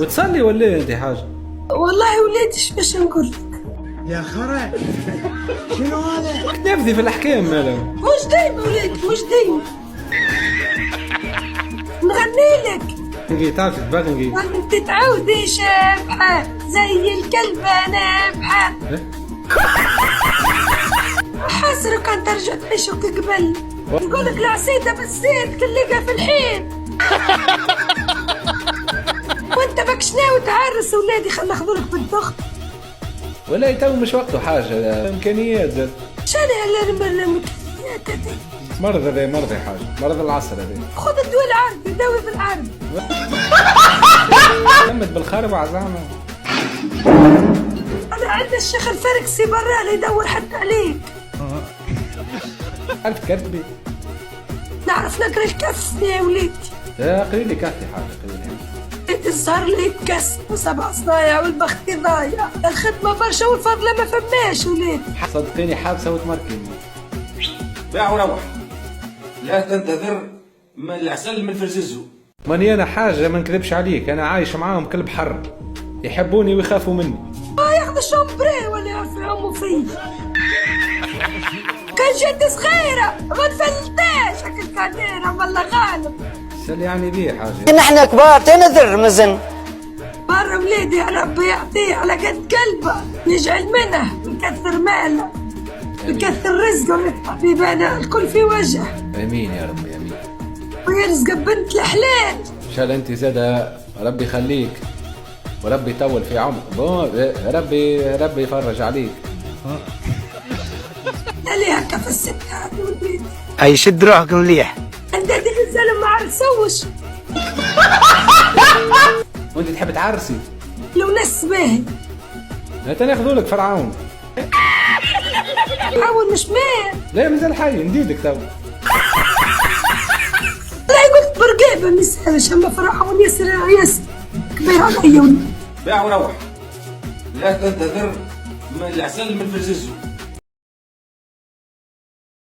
وتصلي ولا انت حاجه؟ والله وليدي باش نقول لك. يا خرا شنو هذا؟ نبذي في الاحكام مالا. مش دايما وليدي مش دايما. نغني لك. نجي تعرف تبغي نجي. انت تعودي شابحه زي الكلبه نابحه. حاسرك كان ترجع تعيش قبل. يقول لك العصيده بالزيت تلقى في الحين. وانت بكش ناوي تعرس ولادي خل ناخذولك بالضغط. ولا تو مش وقته حاجه امكانيات زاد. شنو الامكانيات هذي؟ مرض هذا مرض حاجه مرض العصر هذا. خذ الدواء العربي داوي بالعربي. لمت بالخربع زعما. انا عندنا الشيخ الفركسي برا لا يدور حتى عليك. عرفت كتبي؟ نعرف نقرا الكف يا وليدي. لا قري لي كاتي حاجه قري لي. الزهر اللي يتكسر وسبع صنايع والبخت ضايع. الخدمه برشا والفضله ما فماش وليدي. صدقيني حابسه وتمركني. باع وروح، لا تنتظر من العسل من فرززه. ماني انا حاجه ما نكذبش عليك، انا عايش معاهم كلب حر يحبوني ويخافوا مني. ياخذ الشومبري ولا يعرف يعوموا فيه. كان جد صغيره ما تفلتاش هكا كاديره والله غالب. سال يعني بيه حاجه. نحن كبار تنذر مزن. برا وليدي يا ربي يعطيه على قد قلبه يجعل منه ويكثر ماله ويكثر رزقه ويفتح بيبانه الكل في وجه. امين يا ربي امين. ويرزق بنت الحلال. ان شاء الله انت زاده ربي يخليك وربي يطول في عمرك. ربي يفرج عليك. اللي هكا في الست هذه والبيت. اي شد روحك مليح. انت هذيك الزلمه ما عرف سوش. وانت تحب تعرسي؟ لو ناس باهي. هات ناخذوا لك فرعون. حاول مش مات. لا مازال حي نديدك تو. لا قلت برقيبه ما يسالش اما فرعون ياسر كبير عليا. باع وروح، لا تنتظر من العسل من فرززه.